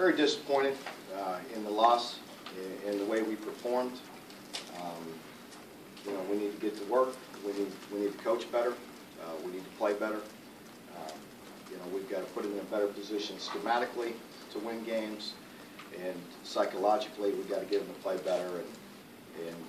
very disappointed in the loss, in the way we performed. You know, we need to get to work. We need to coach better. We need to play better. You know, we've got to put them in a better position schematically to win games, and psychologically we've got to get them to play better and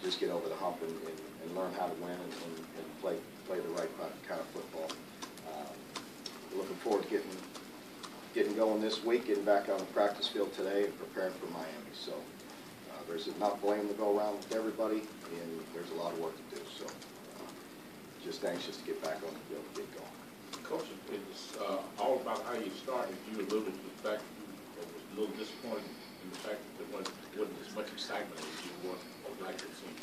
just get over the hump and learn how to win and play the right kind of football. Looking forward to getting going this week, getting back on the practice field today and preparing for Miami. So there's enough blame to go around with everybody, and there's a lot of work to do. So just anxious to get back on the field and get going. Coach, it's all about how you started. You alluded to the fact that you was a little disappointed in the fact that there wasn't as much excitement as you would like to see.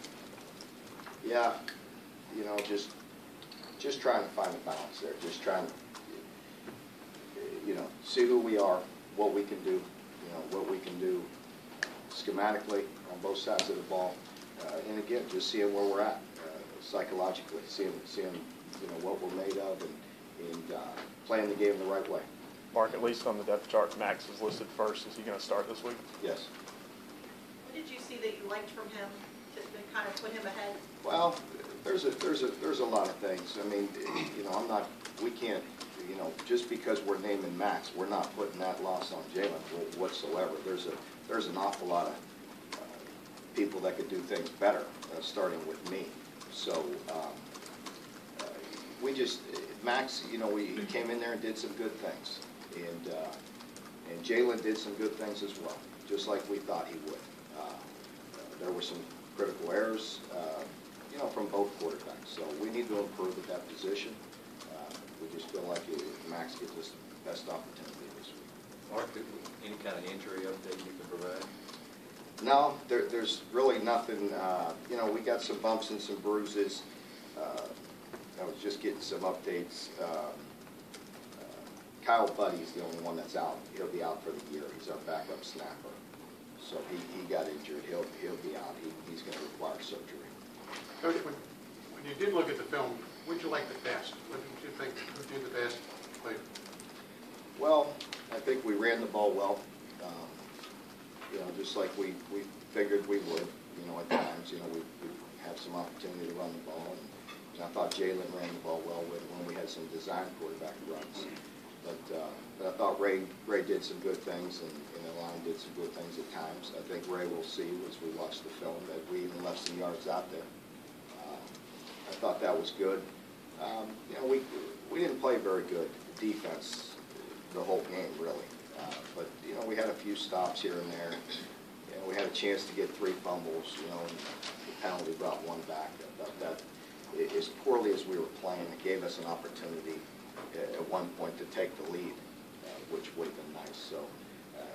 Yeah, you know, just trying to find a balance there. Just trying to, you know, see who we are, what we can do, you know, what we can do schematically on both sides of the ball, and again, just seeing where we're at psychologically, seeing you know what we're made of, and playing the game the right way. Mark, at least on the depth chart, Max is listed first. Is he going to start this week? Yes. What did you see that you liked from him to kind of put him ahead? Well, there's a lot of things. I mean, you know, we can't, you know, just because we're naming Max, we're not putting that loss on Jalen whatsoever. There's an awful lot of people that could do things better, starting with me. So Max, you know, he came in there and did some good things, and Jalen did some good things as well, just like we thought he would. There were some critical errors, you know, from both quarterbacks. So we need to improve at that position. We just feel like Max gets us the best opportunity this week. Mark, any kind of injury update you can provide? No, there's really nothing. You know, we got some bumps and some bruises. I was just getting some updates. Kyle Buddy's the only one that's out. He'll be out for the year. He's our backup snapper. So he got injured. He'll be out. He's going to require surgery. Coach, when you did look at the film, what did you like the best? What did you think who did the best player? Well, I think we ran the ball well. You know, just like we figured we would. You know, at times, you know, we have some opportunity to run the ball, and I thought Jalen ran the ball well when we had some design quarterback runs. But I thought Ray did some good things, and the line did some good things at times. I think Ray will see as we watch the film that we even left some yards out there. I thought that was good. You know, we didn't play very good defense the whole game, really. But, you know, we had a few stops here and there. You know, we had a chance to get 3 fumbles, you know, and the penalty brought 1 back. I thought that, as poorly as we were playing, it gave us an opportunity at one point to take the lead, which would have been nice. So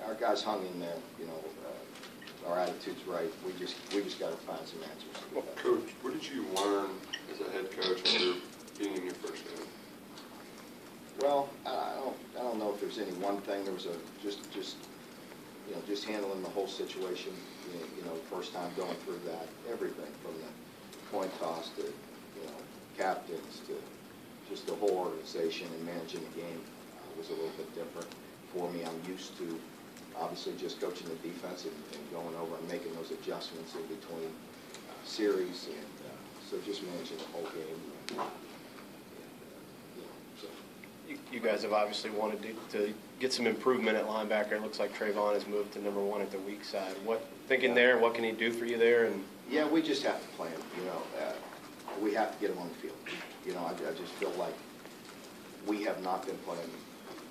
our guys hung in there. You know, our attitude's right. We just got to find some answers. Well, Coach, what did you learn as a head coach after being in your first game? Well, I don't know if there's any one thing. There was just handling the whole situation. You know, first time going through that, everything from the coin toss to, you know, captains to just the whole organization and managing the game was a little bit different for me. I'm used to obviously just coaching the defense and going over and making those adjustments in between series, and so just managing the whole game. You guys have obviously wanted to get some improvement at linebacker. It looks like Trayvon has moved to number 1 at the weak side. What thinking there? What can he do for you there? And yeah, we just have to play him. You know, we have to get him on the field. You know, I just feel like we have not been playing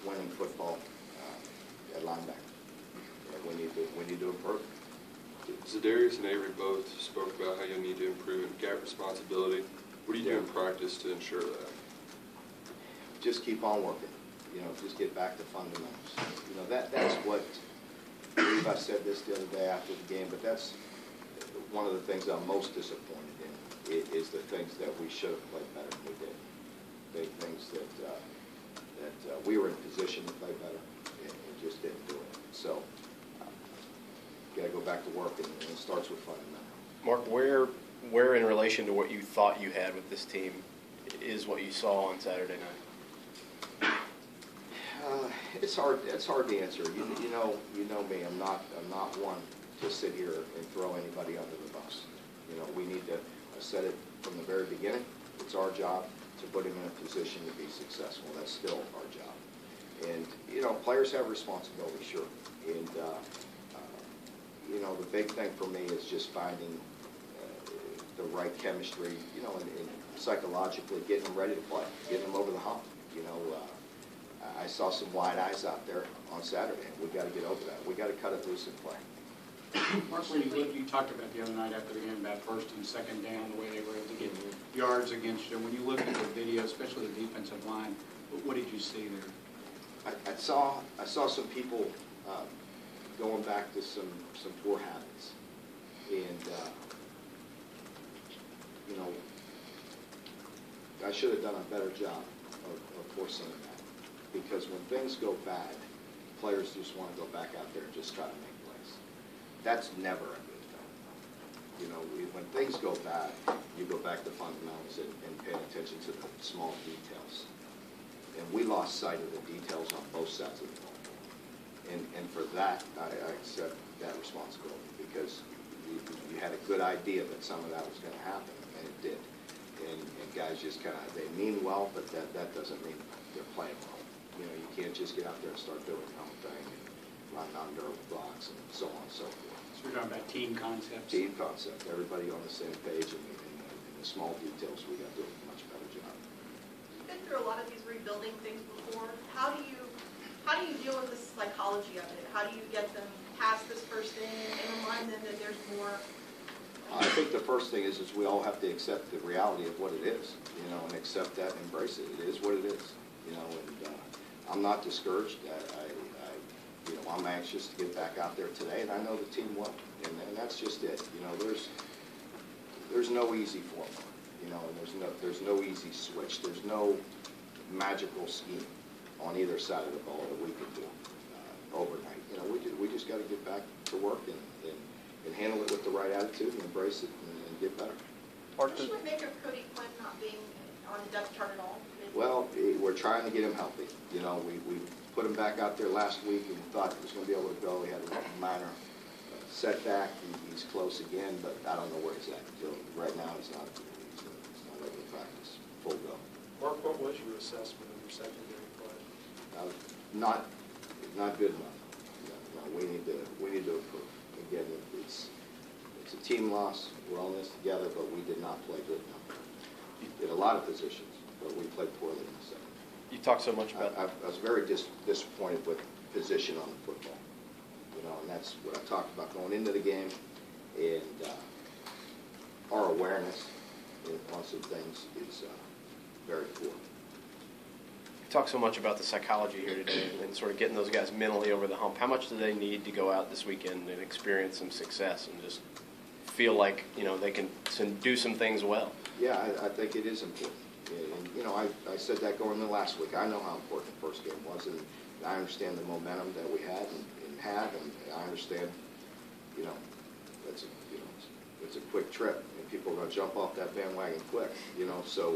winning football at linebacker. We need to improve. Zadarius and Avery both spoke about how you need to improve in gap responsibility. What do you do in practice to ensure that? Just keep on working. You know, just get back to fundamentals. You know, that's what I believe I said this the other day after the game, but that's one of the things I'm most disappointed in is the things that we should have played better than we did. Big things that we were in a position to play better and just didn't do it. So got to go back to work, and it starts with fundamentals. Mark, where in relation to what you thought you had with this team is what you saw on Saturday night? It's hard to answer. You know me. I'm not one to sit here and throw anybody under the bus. You know, we need to. I said it from the very beginning. It's our job to put him in a position to be successful. That's still our job. And you know, players have responsibility, sure. And you know, the big thing for me is just finding the right chemistry. You know, and psychologically getting them ready to play, getting them over the hump. You know. I saw some wide eyes out there on Saturday. We got to get over that. We got to cut it loose and play. Mark, when you talked about the other night after the game about first and second down, the way they were able to get yards against you. When you looked at the video, especially the defensive line, what did you see there? I saw some people going back to some poor habits, and you know, I should have done a better job of forcing that. Because when things go bad, players just want to go back out there and just try to make plays. That's never a good thing. You know, when things go bad, you go back to fundamentals and pay attention to the small details. And we lost sight of the details on both sides of the ball. And for that, I accept that responsibility because you had a good idea that some of that was going to happen, and it did. And guys just kind of, they mean well, but that doesn't mean they're playing well. You know, you can't just get out there and start doing your own thing and run under blocks and so on and so forth. So we're talking about team concepts. Team concept. Everybody on the same page, and in the small details, we got to do a much better job. You've been through a lot of these rebuilding things before. How do you deal with the psychology of it? How do you get them past this first thing and remind them that there's more? I think the first thing is we all have to accept the reality of what it is, you know, and accept that and embrace it. It is what it is, you know, and I'm not discouraged. You know, I'm anxious to get back out there today, and I know the team will, and that's just it. You know, there's no easy formula, you know, and there's no easy switch. There's no magical scheme on either side of the ball that we can do overnight. You know, we just got to get back to work and handle it with the right attitude and embrace it and get better. What should we make of Cody Quinn not being on the depth chart at all? Well, we're trying to get him healthy. You know, we put him back out there last week and thought he was going to be able to go. He had a minor setback. He's close again, but I don't know where he's at. So right now, he's not able to practice full go. Mark, what was your assessment of your secondary play? Not good enough. No, we need to improve. Again, it's a team loss. We're all in this together, but we did not play good enough. In a lot of positions, but we played poorly in the second. You talk so much about I was very disappointed with position on the football. You know, and that's what I talked about going into the game, and our awareness on some things is very poor. You talk so much about the psychology here today and sort of getting those guys mentally over the hump. How much do they need to go out this weekend and experience some success and just feel like, you know, they can do some things well? Yeah, I think it is important. And, you know, I said that going into last week. I know how important the first game was, and I understand the momentum that we had and have, and I understand, you know, it's a quick trip, and people are going to jump off that bandwagon quick, you know, so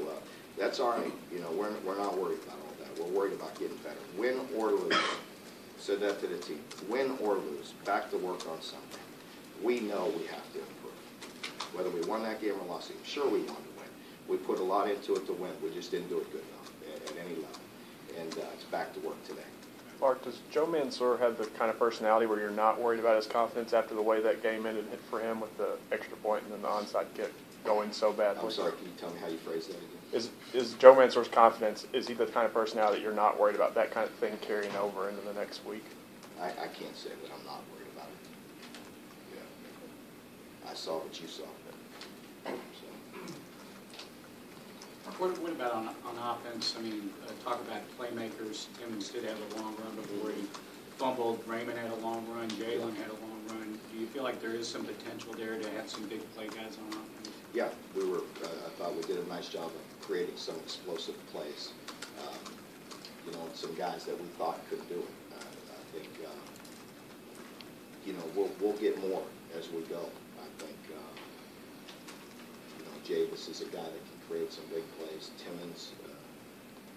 that's all right. You know, we're not worried about all that. We're worried about getting better. Win or lose, said that to the team. Win or lose, back to work on Sunday. We know we have to improve. Whether we won that game or lost it, sure we wanted to win. We put a lot into it to win. We just didn't do it good enough at any level. And it's back to work today. Mark, does Joe Mansour have the kind of personality where you're not worried about his confidence after the way that game ended for him with the extra point and then the onside kick going so badly? I'm sorry, can you tell me how you phrase that again? Is Joe Mansour's confidence, is he the kind of personality that you're not worried about that kind of thing carrying over into the next week? I can't say that I'm not worried about it. Yeah. I saw what you saw. What about on offense? I mean, talk about playmakers. Timmons did have a long run before he fumbled. Raymond had a long run. Jalen had a long run. Do you feel like there is some potential there to have some big play guys on offense? Yeah, I thought we did a nice job of creating some explosive plays. You know, some guys that we thought could do it. I think, you know, we'll get more as we go. I think, you know, Javis is a guy that can create some big plays. Timmons,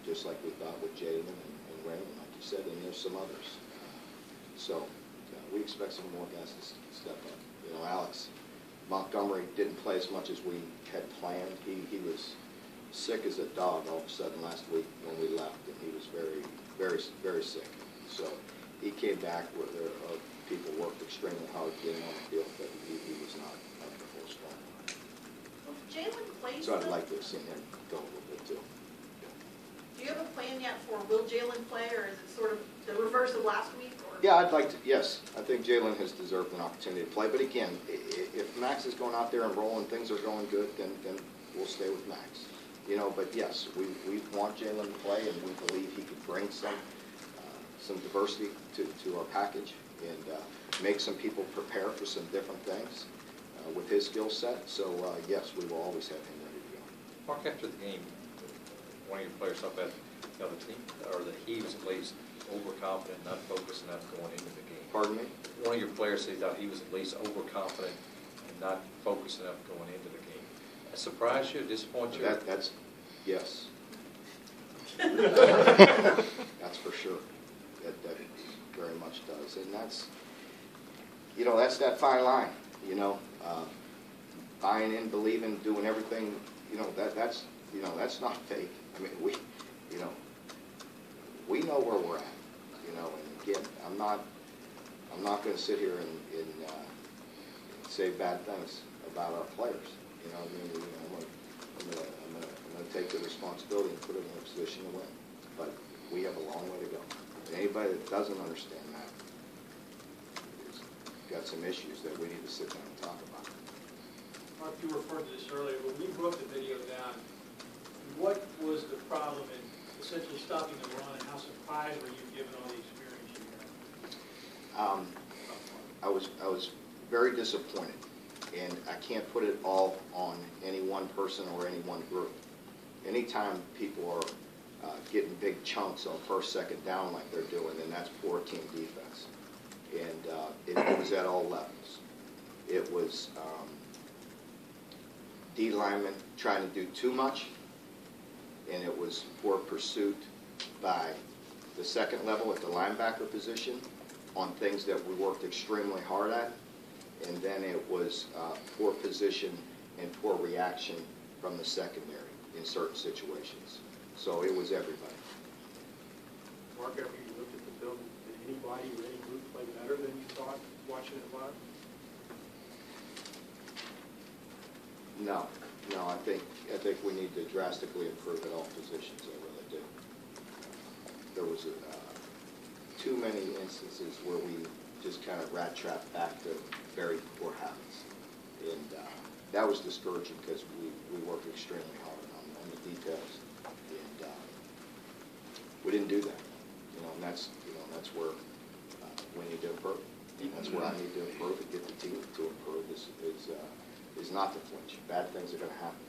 just like we thought with Jalen and Raymond, like you said, and there's some others. So we expect some more guys to step up. You know, Alex Montgomery didn't play as much as we had planned. He was sick as a dog all of a sudden last week when we left, and he was very, very, very sick. So he came back where people worked extremely hard getting on the field, but he was not up to full strength. Jalen plays. So I'd like to have seen him go a little bit too. Do you have a plan yet for will Jalen play, or is it sort of the reverse of last week? Or? Yeah, I'd like to. Yes, I think Jalen has deserved an opportunity to play. But again, if Max is going out there and rolling, things are going good, then we'll stay with Max. You know, but yes, we want Jalen to play, and we believe he could bring some diversity to our package and make some people prepare for some different things with his skill set. So yes, we will always have him ready to go. Mark, after the game, one of your players thought that the other team, or that he was at least overconfident, not focused enough going into the game. Pardon me? One of your players said he thought he was at least overconfident and not focused enough going into the game. That surprised you, disappoint you? That's yes. That's for sure. That very much does, and that's, you know, that's that fine line. You know, buying in, believing, doing everything. You know, that's not fake. I mean, we know where we're at. You know, and again, I'm not going to sit here and say bad things about our players. You know, I mean, I'm going to take the responsibility and put it in a position to win. But we have a long way to go. And anybody that doesn't understand that has got some issues that we need to sit down and talk about. Mark, you referred to this earlier. When we broke the video down, what was the problem in essentially stopping the run, and how surprised were you given all the experience you had? I was very disappointed, and I can't put it all on any one person or any one group. Anytime people are getting big chunks on first, second down like they're doing, then that's poor team defense. And it was at all levels. It was D linemen trying to do too much, and it was poor pursuit by the second level at the linebacker position on things that we worked extremely hard at. And then it was poor position and poor reaction from the secondary in certain situations. So it was everybody. Mark, after you looked at the film, did anybody or any group play better than you thought watching it live? No, I think we need to drastically improve at all positions. I really do. There was too many instances where we just kind of rat trapped back to very poor habits, and that was discouraging because we worked extremely hard on the details, and we didn't do that. You know, and that's where we need to improve. And that's where I need to improve and get the team to improve is not to flinch. Bad things are going to happen.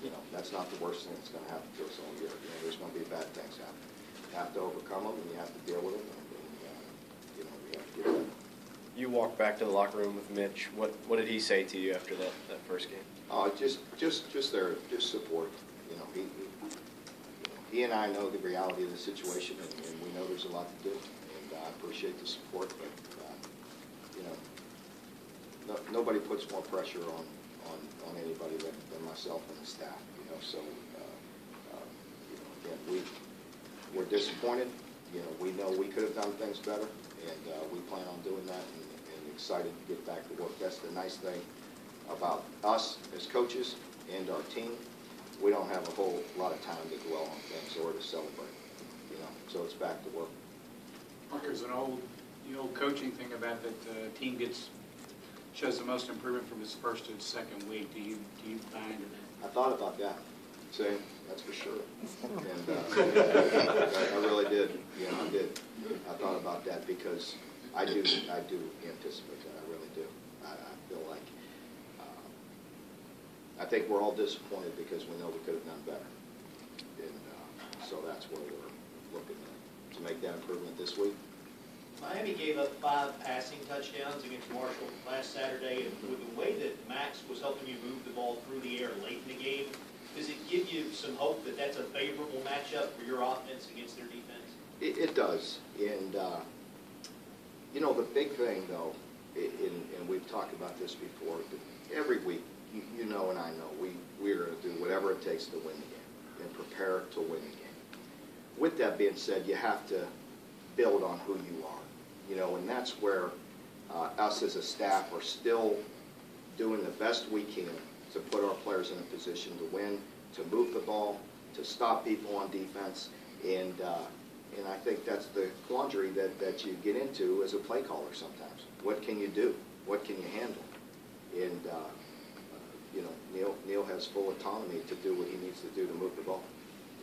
You know, that's not the worst thing that's going to happen to us all year. You know, there's going to be bad things happen. You have to overcome them, and you have to deal with them, and you know, we have to get better. You walked back to the locker room with Mitch. What did he say to you after that first game? Just support. You know, he and I know the reality of the situation, and we know there's a lot to do, and I appreciate the support, but you know, nobody puts more pressure on anybody than myself and the staff. You know, so you know, again, we're disappointed. You know, we know we could have done things better, and we plan on doing that, and excited to get back to work. That's the nice thing about us as coaches and our team. We don't have a whole lot of time to dwell on things or to celebrate. You know, so it's back to work. There's the old coaching thing about that the team shows the most improvement from its first to its second week. Do you buy into that? I thought about that. Same, that's for sure. And I really did. You know, I did. I thought about that because I do anticipate that. I really do. I feel like I think we're all disappointed because we know we could have done better, and so that's where we're looking to make that improvement this week. Miami gave up 5 passing touchdowns against Marshall last Saturday, and with the way that Max was helping you move the ball through the air late in the game, does it give you some hope that that's a favorable matchup for your offense against their defense? It It does, and you know, the big thing though, and we've talked about this before, every week, you know and I know, we are going to do whatever it takes to win the game and prepare to win the game. With that being said, you have to build on who you are, you know, and that's where us as a staff are still doing the best we can to put our players in a position to win, to move the ball, to stop people on defense, and I think that's the quandary that you get into as a play caller sometimes. What can you do? What can you handle? And you know, Neil has full autonomy to do what he needs to do to move the ball,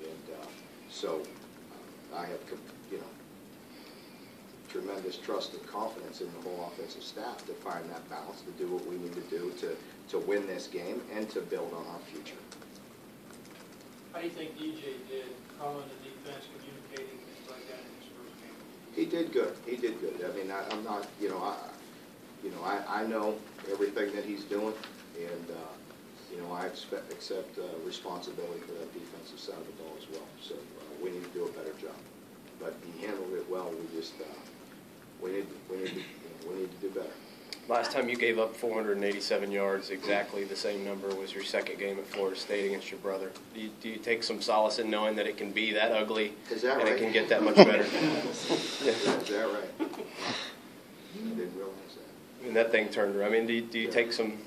and so I have, you know, tremendous trust and confidence in the whole offensive staff to find that balance, to do what we need to do to win this game and to build on our future. How do you think DJ did calling the defense, communicating, things like that in his first game? He did good. He did good. I mean, I'm not, you know, I know everything that he's doing, and you know, I accept responsibility for that defensive side of the ball as well. So we need to do a better job. But he handled it well. We just we need to do better. Last time you gave up 487 yards, exactly the same number was your second game at Florida State against your brother. Do you take some solace in knowing that it can be that ugly and right? It can get that much better? Yeah. Is that right? I didn't realize that. I mean, that thing turned around. I mean, do you take some...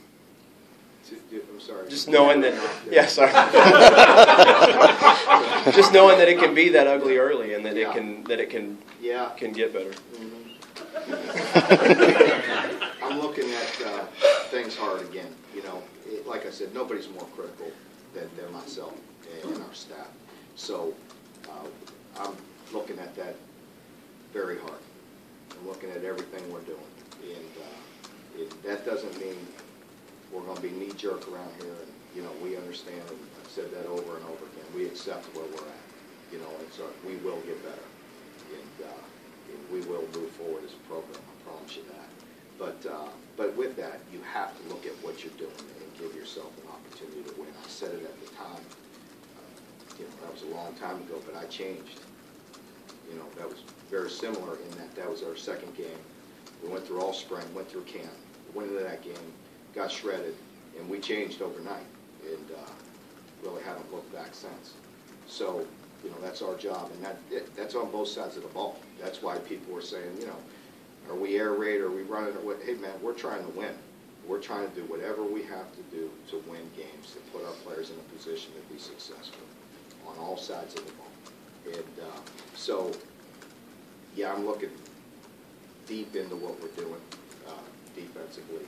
I'm sorry. Just knowing that... Yeah, sorry. Just knowing that it can be that ugly early and that it can get better. I'm looking at things hard again. You know, like I said, nobody's more critical than myself and our staff. So I'm looking at that very hard. I'm looking at everything we're doing, and that doesn't mean we're going to be knee-jerk around here. And you know, we understand, and I've said that over and over again. We accept where we're at. You know, and so we will get better, and we will move forward as a program. I promise you that. But with that, you have to look at what you're doing and give yourself an opportunity to win. I said it at the time. You know, that was a long time ago, but I changed. You know, that was very similar in that was our second game. We went through all spring, went through camp, went into that game, got shredded, and we changed overnight, and really haven't looked back since. So, you know, that's our job, and that's on both sides of the ball. That's why people were saying, you know, are we air raid, are we running it? Hey, man, we're trying to win. We're trying to do whatever we have to do to win games, to put our players in a position to be successful on all sides of the ball. And so, yeah, I'm looking deep into what we're doing defensively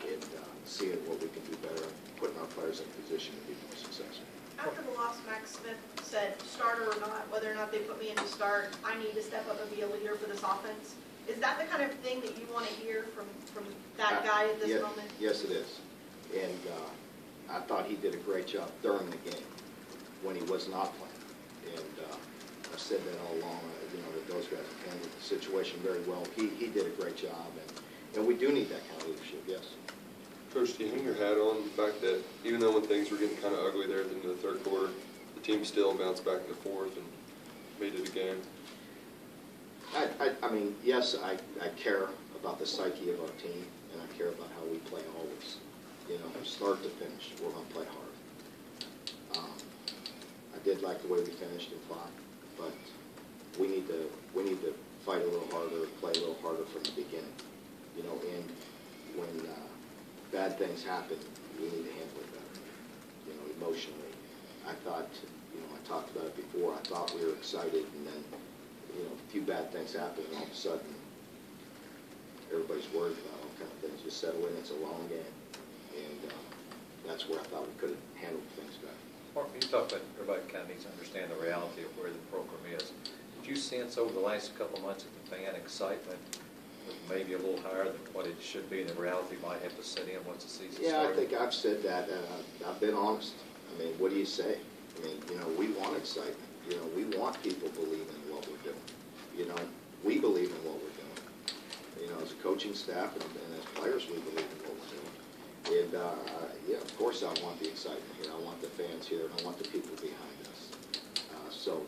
and seeing what we can do better and putting our players in a position to be more successful. After the loss, Max Smith said, starter or not, whether or not they put me in to start, I need to step up and be a leader for this offense. Is that the kind of thing that you want to hear from that guy at this moment? Yes, it is. And I thought he did a great job during the game when he was not playing. And I've said that all along, you know, that those guys have handled the situation very well. He did a great job, and we do need that kind of leadership, yes. Coach, do you hang your hat on the fact that even though when things were getting kind of ugly there at the end of the third quarter, the team still bounced back in the fourth and made it a game? I mean, yes, I care about the psyche of our team, and I care about how we play always. You know, from start to finish, we're going to play hard. I did like the way we finished in 5, but we need to fight a little harder, play a little harder from the beginning. You know, and when bad things happen, we need to handle it better. You know, emotionally. I thought, you know, I talked about it before. I thought we were excited, and then, you know, a few bad things happen, and all of a sudden, everybody's worried about all kind of things. Just settle in. It's a long game, and that's where I thought we could have handled things better. Mark, you talked about everybody kind of needs to understand the reality of where the program is. Did you sense over the last couple of months that the fan excitement was maybe a little higher than what it should be, and the reality might have to set in once the season starts? Yeah, I think I've said that. I've been honest. I mean, what do you say? I mean, you know, we want excitement. You know, we want people believing in what we're doing. You know, we believe in what we're doing. You know, as a coaching staff and as players, we believe in what we're doing. And, yeah, of course I want the excitement here. I want the fans here, and I want the people behind us. So,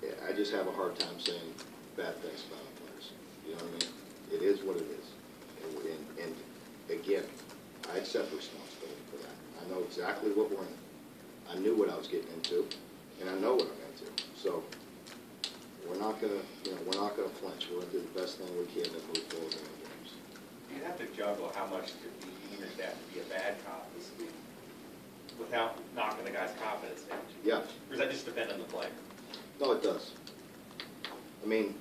yeah, just have a hard time saying bad things about our players. You know what I mean? It is what it is. And again, I accept responsibility for that. I know exactly what we're in. I knew what I was getting into, and I know what I'm into. So we're not gonna, we're not gonna flinch. We're gonna do the best thing we can to move forward in the games. You have to juggle how much to be even to have to be a bad cop this week without knocking the guy's confidence down. Yeah. Or does that just depend on the player? No, it does. I mean,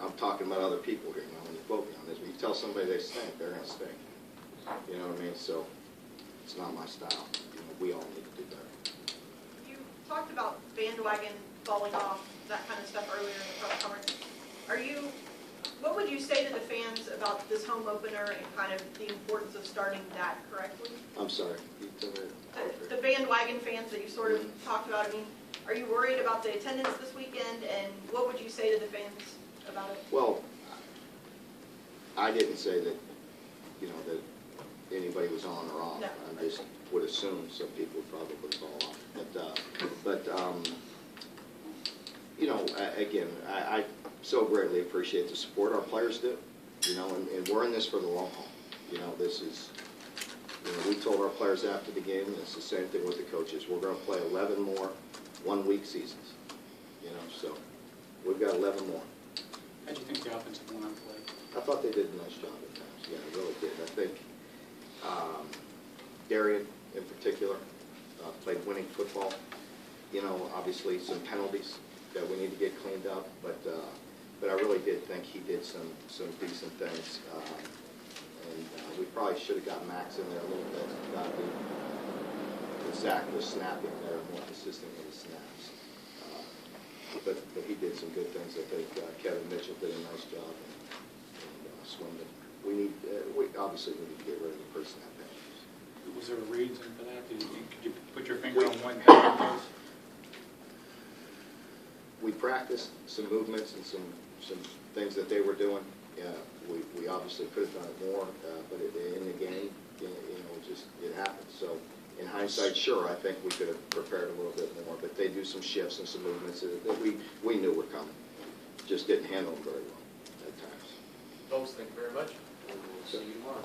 I'm talking about other people here now when you quote me on this. When you tell somebody they stink, they're going to stink. You know what I mean? So it's not my style. We all need to do better. You talked about bandwagon falling off, that kind of stuff earlier in the press conference. What would you say to the fans about this home opener and kind of the importance of starting that correctly? I'm sorry. The bandwagon fans that you sort of talked about, I mean, are you worried about the attendance this weekend, and what would you say to the fans about it? Well, I didn't say that, that anybody was on or off. No. I just would assume some people would probably fall off. But again, I so greatly appreciate the support our players do, and we're in this for the long haul. This is, we told our players after the game, and it's the same thing with the coaches. We're going to play 11 more one-week seasons, so we've got 11 more. How do you think the offensive line played? I thought they did a nice job at times. Yeah, I really did. I think Darian, in particular, played winning football. Obviously some penalties that we need to get cleaned up, but I really did think he did some decent things. We probably should have got Max in there a little bit. Got the Zach was snapping there more consistent with the snaps. But he did some good things. I think Kevin Mitchell did a nice job and Swindon. We obviously need to get rid of the personnel penalties. Was there a reason for that? Could you put your finger on one thing? We practiced some movements and some things that they were doing. We obviously could have done it more, but in the game, it happened. So in hindsight, sure, I think we could have prepared a little bit more, but they do some shifts and some movements that we knew were coming. Just didn't handle them very well at times. Folks, thank you very much. We'll see you tomorrow.